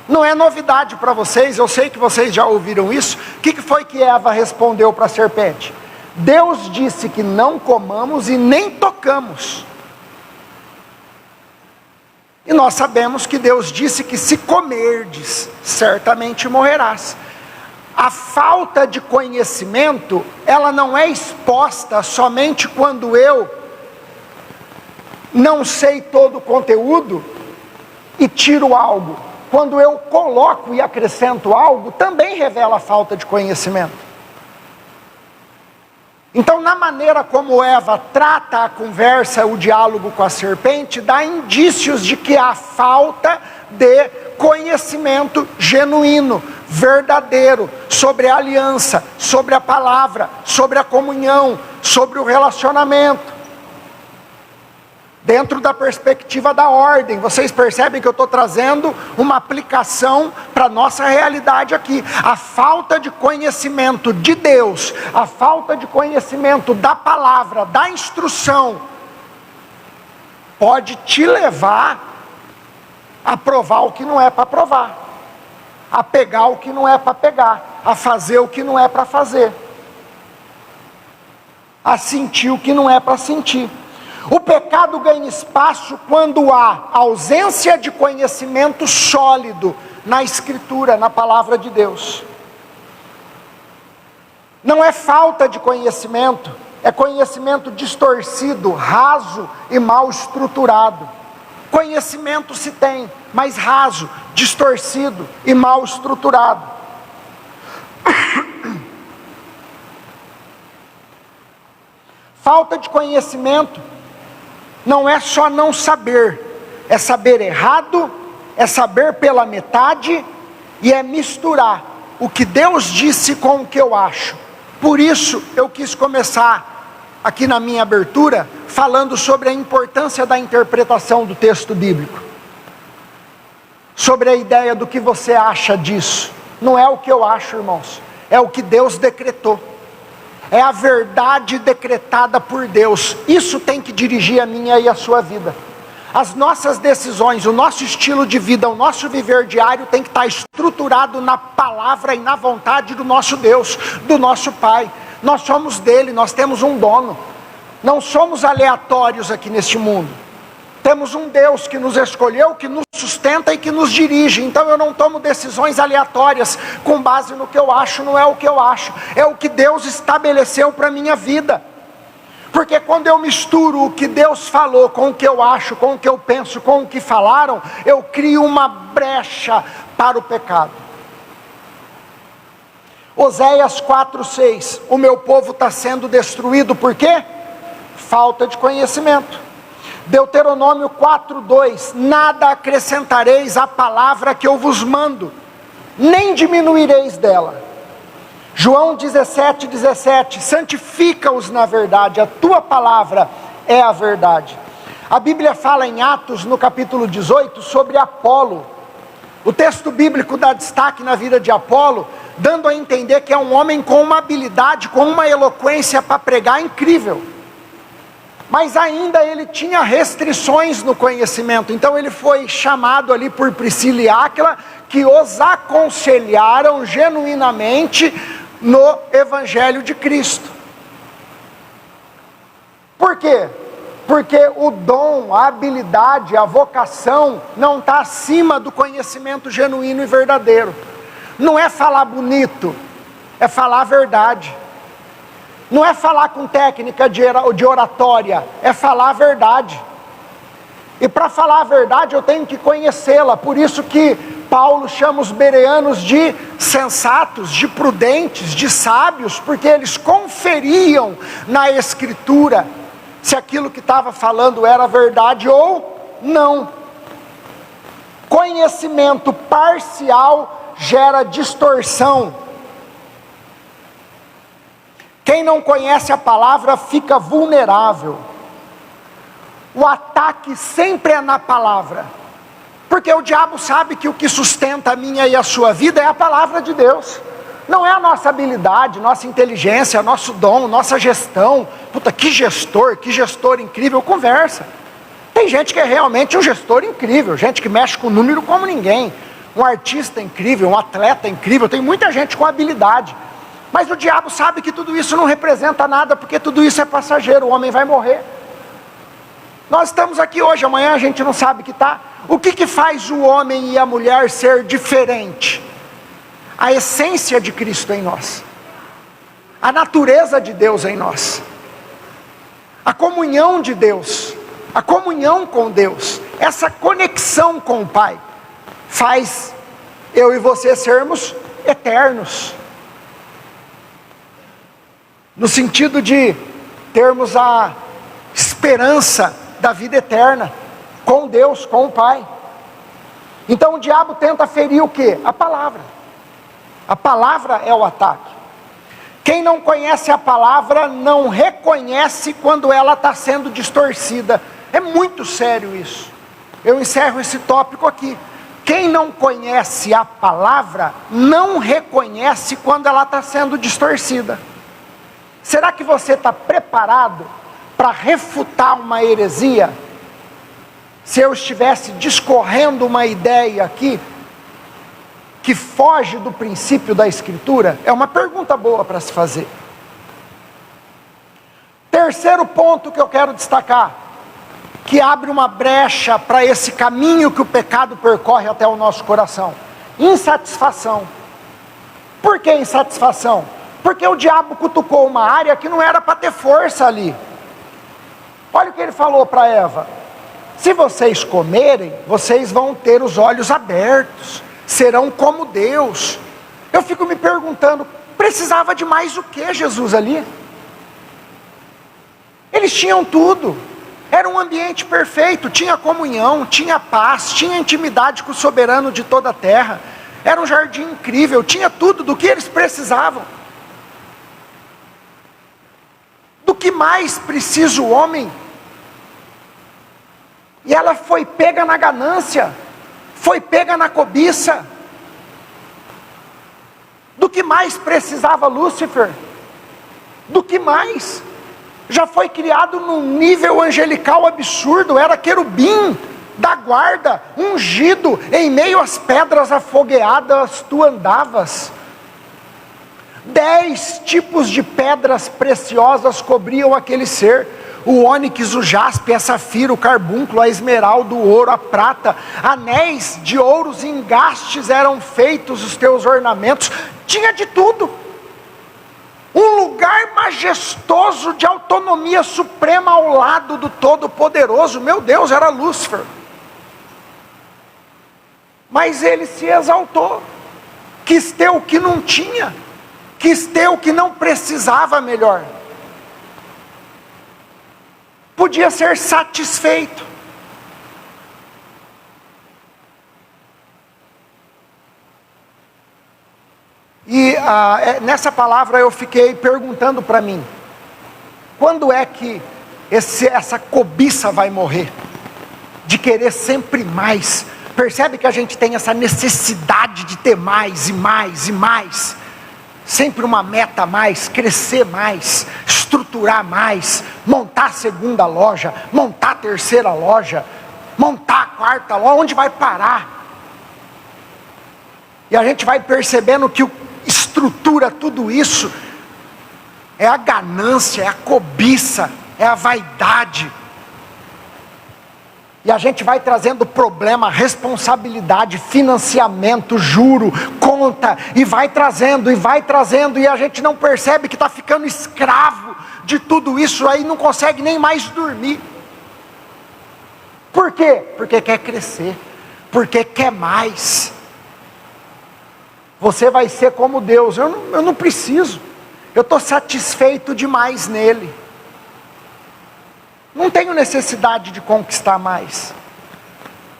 Não é novidade para vocês, eu sei que vocês já ouviram isso. O que foi que Eva respondeu para a serpente? Deus disse que não comamos e nem tocamos. E nós sabemos que Deus disse que se comerdes, certamente morrerás. A falta de conhecimento, ela não é exposta somente quando eu não sei todo o conteúdo e tiro algo. Quando eu coloco e acrescento algo, também revela a falta de conhecimento. Então, na maneira como Eva trata a conversa, o diálogo com a serpente, dá indícios de que há falta de conhecimento genuíno, verdadeiro, sobre a aliança, sobre a palavra, sobre a comunhão, sobre o relacionamento. Dentro da perspectiva da ordem, vocês percebem que eu estou trazendo uma aplicação para a nossa realidade aqui. A falta de conhecimento de Deus, a falta de conhecimento da palavra, da instrução, pode te levar a provar o que não é para provar, a pegar o que não é para pegar, a fazer o que não é para fazer, a sentir o que não é para sentir. O pecado ganha espaço quando há ausência de conhecimento sólido na Escritura, na palavra de Deus. Não é falta de conhecimento, é conhecimento distorcido, raso e mal estruturado. Conhecimento se tem, mas raso, distorcido e mal estruturado. Falta de conhecimento não é só não saber, é saber errado, é saber pela metade e é misturar o que Deus disse com o que eu acho. Por isso eu quis começar aqui na minha abertura falando sobre a importância da interpretação do texto bíblico, sobre a ideia do que você acha disso. Não é o que eu acho, irmãos, é o que Deus decretou. É a verdade decretada por Deus. Isso tem que dirigir a minha e a sua vida. As nossas decisões, o nosso estilo de vida, o nosso viver diário tem que estar estruturado na palavra e na vontade do nosso Deus, do nosso Pai. Nós somos dele, nós temos um dono. Não somos aleatórios aqui neste mundo. temos um Deus que nos escolheu, que nos sustenta e que nos dirige. Então eu não tomo decisões aleatórias com base no que eu acho. Não é o que eu acho, é o que Deus estabeleceu para a minha vida. Porque quando eu misturo o que Deus falou com o que eu acho, com o que eu penso, com o que falaram, eu crio uma brecha para o pecado. Oséias 4:6, o meu povo está sendo destruído por quê? Falta de conhecimento. Deuteronômio 4:2, nada acrescentareis à palavra que eu vos mando, nem diminuireis dela. João 17:17, santifica-os na verdade, a tua palavra é a verdade. A Bíblia fala em Atos, no capítulo 18, sobre Apolo. O texto bíblico dá destaque na vida de Apolo, dando a entender que é um homem com uma habilidade, com uma eloquência para pregar incrível. Mas ainda ele tinha restrições no conhecimento, então ele foi chamado ali por Priscila e Áquila, que os aconselharam genuinamente no Evangelho de Cristo. Por quê? Porque o dom, a habilidade, a vocação não está acima do conhecimento genuíno e verdadeiro. Não é falar bonito, é falar a verdade. Não é falar com técnica de oratória, é falar a verdade. E para falar a verdade eu tenho que conhecê-la. Por isso que Paulo chama os bereanos de sensatos, de prudentes, de sábios, porque eles conferiam na Escritura se aquilo que estava falando era verdade ou não. Conhecimento parcial gera distorção. Quem não conhece a palavra fica vulnerável. O ataque sempre é na palavra, porque o diabo sabe que o que sustenta a minha e a sua vida é a palavra de Deus. Não é a nossa habilidade, nossa inteligência, nosso dom, nossa gestão. Puta, que gestor incrível, conversa. Tem gente que é realmente um gestor incrível, gente que mexe com número como ninguém. Um artista incrível, um atleta incrível, tem muita gente com habilidade. Mas o diabo sabe que tudo isso não representa nada, porque tudo isso é passageiro, o homem vai morrer. Nós estamos aqui hoje, amanhã a gente não sabe que está. O que faz o homem e a mulher ser diferente? A essência de Cristo em nós, a natureza de Deus em nós, a comunhão de Deus, a comunhão com Deus, essa conexão com o Pai, faz eu e você sermos eternos, no sentido de termos a esperança da vida eterna, com Deus, com o Pai. Então o diabo tenta ferir o quê? A palavra. A palavra é o ataque. Quem não conhece a palavra não reconhece quando ela está sendo distorcida. É muito sério isso. Eu encerro esse tópico aqui. Quem não conhece a palavra não reconhece quando ela está sendo distorcida. Será que você está preparado para refutar uma heresia? Se eu estivesse discorrendo uma ideia aqui que foge do princípio da Escritura, é uma pergunta boa para se fazer. Terceiro ponto que eu quero destacar, que abre uma brecha para esse caminho que o pecado percorre até o nosso coração: insatisfação. Por que insatisfação? Porque o diabo cutucou uma área que não era para ter força ali. Olha o que ele falou para Eva: se vocês comerem, vocês vão ter os olhos abertos, serão como Deus. Eu fico me perguntando, precisava de mais o que Jesus ali? Eles tinham tudo, era um ambiente perfeito, tinha comunhão, tinha paz, tinha intimidade com o soberano de toda a terra, era um jardim incrível, tinha tudo do que eles precisavam. Do que mais precisa o homem? E ela foi pega na ganância, foi pega na cobiça. Do que mais precisava Lúcifer? Do que mais? Já foi criado num nível angelical absurdo, era querubim da guarda, ungido, em meio às pedras afogueadas tu andavas. 10 tipos de pedras preciosas cobriam aquele ser. o ônix, o jaspe, a safira, o carbúnculo, a esmeralda, o ouro, a prata, anéis de ouros em engastes eram feitos os teus ornamentos. Tinha de tudo. Um lugar majestoso de autonomia suprema ao lado do Todo-Poderoso. Meu Deus, era Lúcifer. Mas ele se exaltou, quis ter o que não tinha, quis ter o que não precisava melhor. Podia ser satisfeito. E nessa palavra eu fiquei perguntando para mim, quando é que essa cobiça vai morrer? De querer sempre mais. Percebe que a gente tem essa necessidade de ter mais e mais e mais. Sempre uma meta a mais, crescer mais, estruturar mais, montar a segunda loja, montar a terceira loja, montar a quarta loja, onde vai parar? E a gente vai percebendo que o estrutura tudo isso é a ganância, é a cobiça, é a vaidade. E a gente vai trazendo problema, responsabilidade, financiamento, juro, conta, e vai trazendo, e a gente não percebe que está ficando escravo de tudo isso, aí não consegue nem mais dormir. Por quê? Porque quer crescer, porque quer mais. Você vai ser como Deus. Eu não preciso, eu estou satisfeito demais nele. Não tenho necessidade de conquistar mais.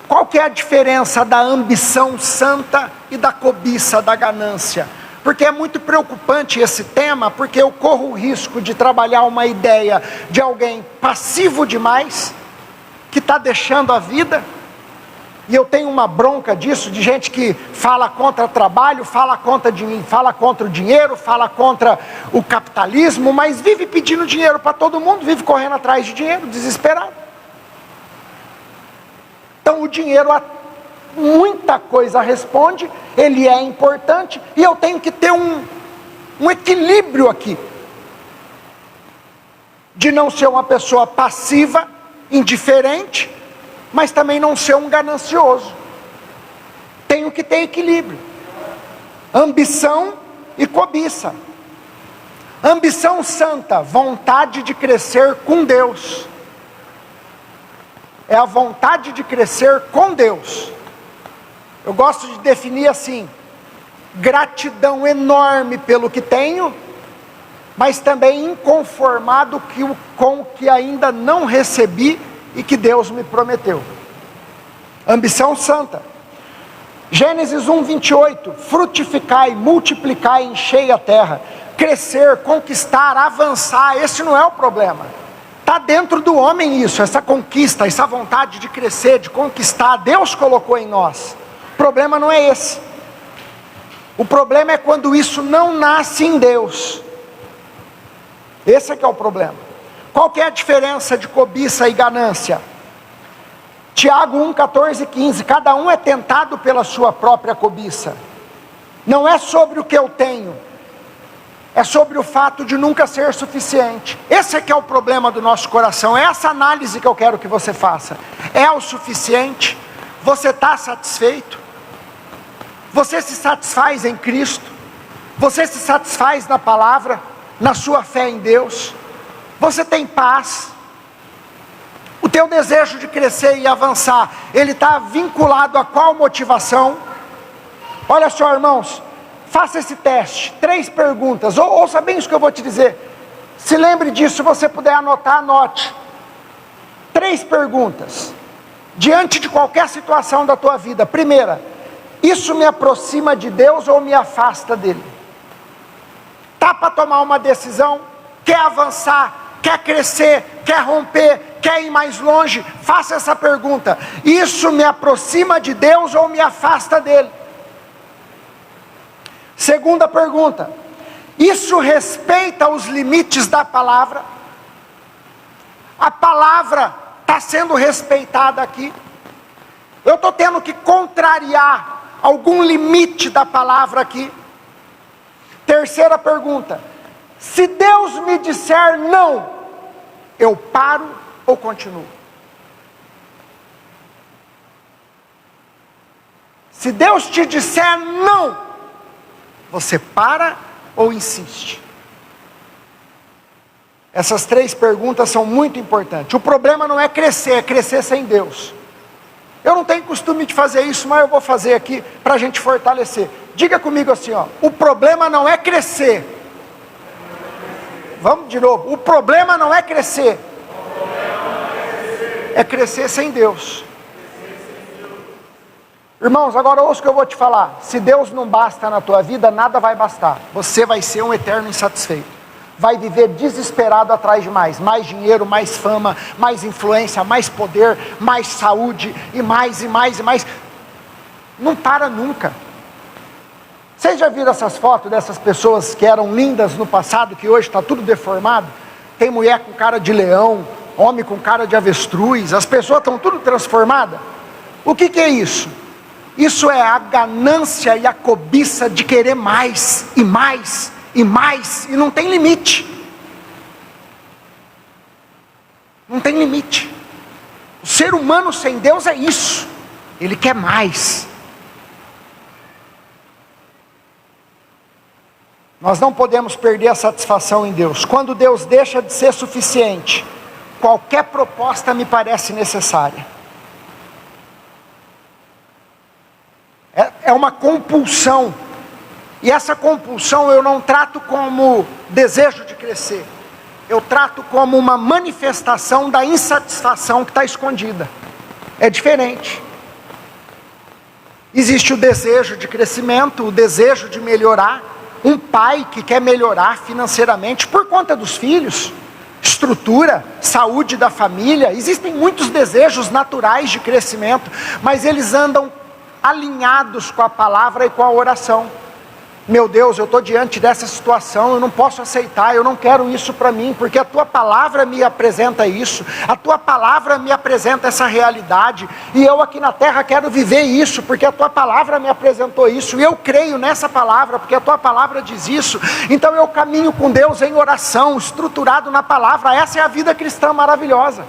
Qual que é a diferença da ambição santa e da cobiça, da ganância? Porque é muito preocupante esse tema, porque eu corro o risco de trabalhar uma ideia de alguém passivo demais, que está deixando a vida, e eu tenho uma bronca disso, de gente que fala contra trabalho, fala contra o dinheiro, fala contra o capitalismo, mas vive pedindo dinheiro para todo mundo, vive correndo atrás de dinheiro, desesperado. Então o dinheiro a muita coisa responde, ele é importante, e eu tenho que ter um equilíbrio aqui, de não ser uma pessoa passiva, indiferente, mas também não ser um ganancioso. Tenho que ter equilíbrio. Ambição e cobiça. Ambição santa, vontade de crescer com Deus. É a vontade de crescer com Deus. Eu gosto de definir assim: gratidão enorme pelo que tenho, mas também inconformado com o que ainda não recebi e que Deus me prometeu. Ambição santa. Gênesis 1:28, frutificai, multiplicai, enchei a terra. Crescer, conquistar, avançar, esse não é o problema. Está dentro do homem isso, essa conquista, essa vontade de crescer, de conquistar, Deus colocou em nós. O problema não é esse. O problema é quando isso não nasce em Deus. Esse é que é o problema. Qual que é a diferença de cobiça e ganância? Tiago 1:14 e 15, cada um é tentado pela sua própria cobiça. Não é sobre o que eu tenho, é sobre o fato de nunca ser suficiente. Esse é que é o problema do nosso coração, é essa análise que eu quero que você faça. É o suficiente? Você está satisfeito? Você se satisfaz em Cristo? Você se satisfaz na palavra, na sua fé em Deus? Você tem paz? O teu desejo de crescer e avançar, ele está vinculado a qual motivação? Olha só, irmãos, faça esse teste, 3 perguntas, ouça bem isso que eu vou te dizer. Se lembre disso, se você puder anotar, anote. 3 perguntas, diante de qualquer situação da tua vida. Primeira, isso me aproxima de Deus ou me afasta dele? Está para tomar uma decisão? Quer avançar? Quer crescer, quer romper, quer ir mais longe? Faça essa pergunta: isso me aproxima de Deus ou me afasta dele? Segunda pergunta: isso respeita os limites da palavra? A palavra está sendo respeitada aqui? Eu estou tendo que contrariar algum limite da palavra aqui? Terceira pergunta: se Deus me disser não, Eu paro ou continuo? Se Deus te disser não, você para ou insiste? Essas 3 perguntas são muito importantes. O problema não é crescer sem Deus. Eu não tenho costume de fazer isso, mas eu vou fazer aqui para a gente fortalecer. Diga comigo assim, ó, o problema não é crescer. Vamos de novo, o problema não é crescer. É crescer sem Deus. Irmãos, agora ouça o que eu vou te falar. Se Deus não basta na tua vida, nada vai bastar. Você vai ser um eterno insatisfeito. Vai viver desesperado atrás de mais dinheiro, mais fama, mais influência, mais poder, mais saúde, e mais. Não para nunca. Vocês já viram essas fotos dessas pessoas que eram lindas no passado, que hoje está tudo deformado? Tem mulher com cara de leão, homem com cara de avestruz, as pessoas estão tudo transformadas. O que é isso? Isso é a ganância e a cobiça de querer mais, e mais, e mais, e não tem limite. Não tem limite. O ser humano sem Deus é isso, ele quer mais. Nós não podemos perder a satisfação em Deus. Quando Deus deixa de ser suficiente, qualquer proposta me parece necessária. É uma compulsão. E essa compulsão eu não trato como desejo de crescer. Eu trato como uma manifestação da insatisfação que está escondida. É diferente. Existe o desejo de crescimento, o desejo de melhorar. Um pai que quer melhorar financeiramente por conta dos filhos, estrutura, saúde da família. Existem muitos desejos naturais de crescimento, mas eles andam alinhados com a palavra e com a oração. Meu Deus, eu estou diante dessa situação, eu não posso aceitar, eu não quero isso para mim, porque a tua palavra me apresenta isso, a tua palavra me apresenta essa realidade, e eu aqui na terra quero viver isso, porque a tua palavra me apresentou isso, e eu creio nessa palavra, porque a tua palavra diz isso. Então eu caminho com Deus em oração, estruturado na palavra. Essa é a vida cristã maravilhosa,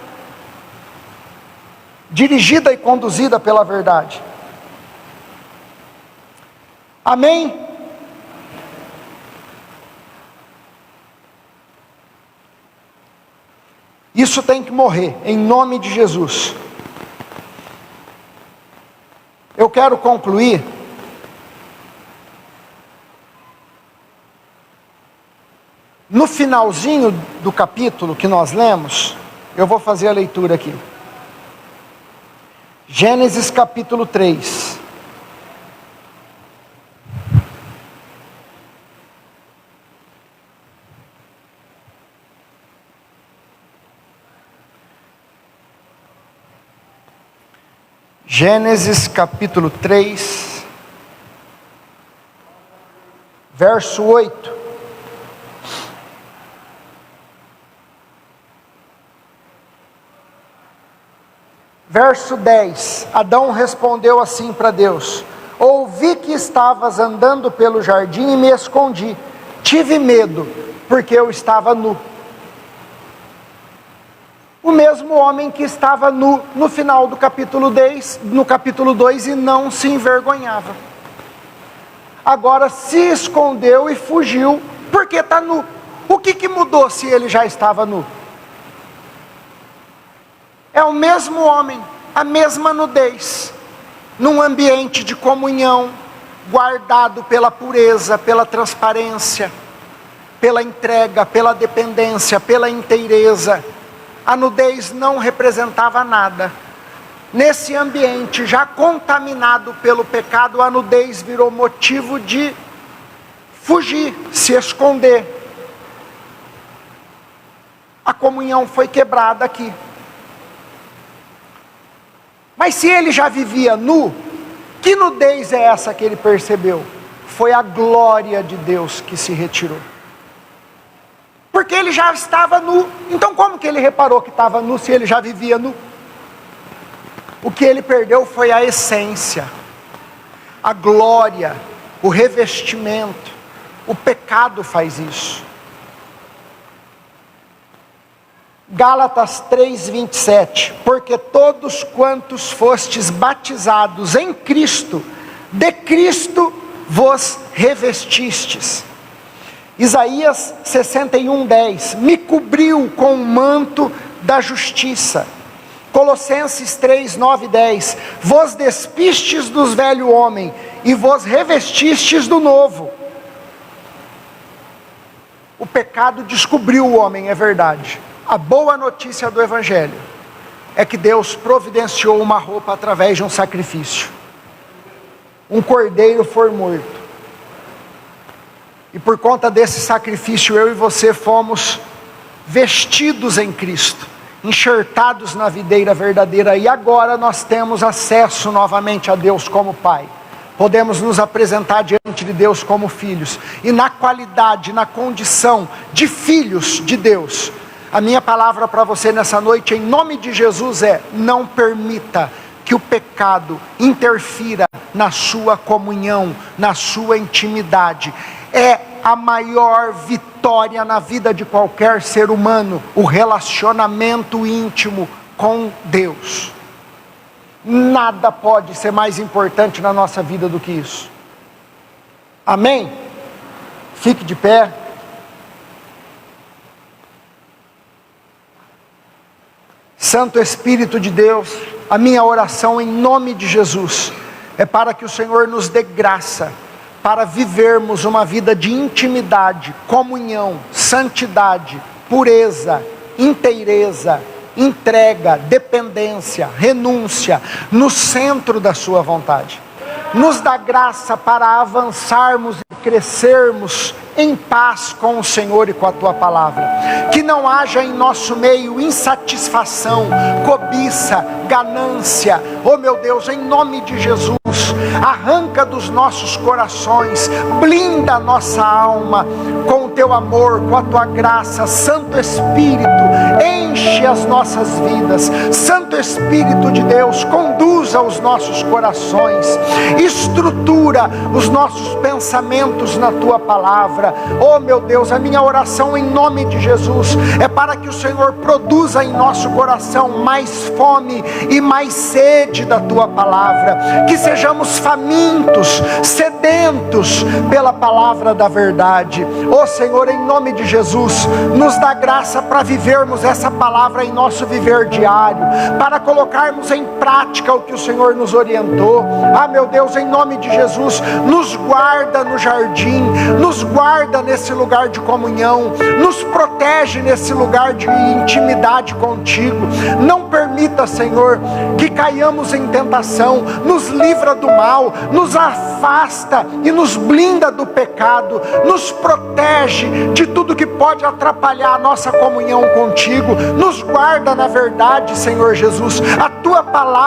dirigida e conduzida pela verdade. Amém? Isso tem que morrer, em nome de Jesus. Eu quero concluir no finalzinho do capítulo que nós lemos. Eu vou fazer a leitura aqui. Gênesis capítulo 3. Gênesis capítulo 3, verso 8. Verso 10, Adão respondeu assim para Deus: ouvi que estavas andando pelo jardim e me escondi, tive medo, porque eu estava nu. O mesmo homem que estava nu no final do capítulo 10, no capítulo 2, e não se envergonhava. Agora se escondeu e fugiu, porque está nu. O que mudou se ele já estava nu? É o mesmo homem, a mesma nudez, num ambiente de comunhão, guardado pela pureza, pela transparência, pela entrega, pela dependência, pela inteireza. A nudez não representava nada. Nesse ambiente já contaminado pelo pecado, a nudez virou motivo de fugir, se esconder. A comunhão foi quebrada aqui. Mas se ele já vivia nu, que nudez é essa que ele percebeu? Foi a glória de Deus que se retirou. Porque ele já estava nu. Então como que ele reparou que estava nu se ele já vivia nu? O que ele perdeu foi a essência, a glória, o revestimento. O pecado faz isso. Gálatas 3:27, porque todos quantos fostes batizados em Cristo, de Cristo vos revestistes. Isaías 61:10, me cobriu com o manto da justiça. Colossenses 3:9 e 10, vos despistes do velho homem e vos revestistes do novo. O pecado descobriu o homem, é verdade. A boa notícia do Evangelho é que Deus providenciou uma roupa através de um sacrifício. Um cordeiro foi morto. E por conta desse sacrifício, eu e você fomos vestidos em Cristo, enxertados na videira verdadeira. E agora nós temos acesso novamente a Deus como Pai. Podemos nos apresentar diante de Deus como filhos. E na qualidade, na condição de filhos de Deus, a minha palavra para você nessa noite, em nome de Jesus, é: não permita que o pecado interfira na sua comunhão, na sua intimidade. É a maior vitória na vida de qualquer ser humano, o relacionamento íntimo com Deus. Nada pode ser mais importante na nossa vida do que isso. Amém? Fique de pé. Santo Espírito de Deus, a minha oração em nome de Jesus é para que o Senhor nos dê graça para vivermos uma vida de intimidade, comunhão, santidade, pureza, inteireza, entrega, dependência, renúncia, no centro da sua vontade. Nos dá graça para avançarmos e crescermos em paz com o Senhor e com a Tua Palavra. Que não haja em nosso meio insatisfação, cobiça, ganância. Oh meu Deus, em nome de Jesus, arranca dos nossos corações, blinda a nossa alma com o Teu amor, com a Tua graça. Santo Espírito, enche as nossas vidas. Santo Espírito de Deus, conduza os nossos corações, estrutura os nossos pensamentos na Tua Palavra. Oh meu Deus, a minha oração em nome de Jesus é para que o Senhor produza em nosso coração mais fome e mais sede da Tua Palavra, que sejamos famintos, sedentos pela Palavra da verdade. Oh Senhor, em nome de Jesus, nos dá graça para vivermos essa palavra em nosso viver diário, para colocarmos em prática o que o Senhor nos orientou. Ah meu Deus, em nome de Jesus, nos guarda no jardim, nos guarda nesse lugar de comunhão, nos protege nesse lugar de intimidade contigo. Não permita, Senhor, que caiamos em tentação. Nos livra do mal, nos afasta e nos blinda do pecado, nos protege de tudo que pode atrapalhar a nossa comunhão contigo. Nos guarda na verdade, Senhor Jesus. A Tua palavra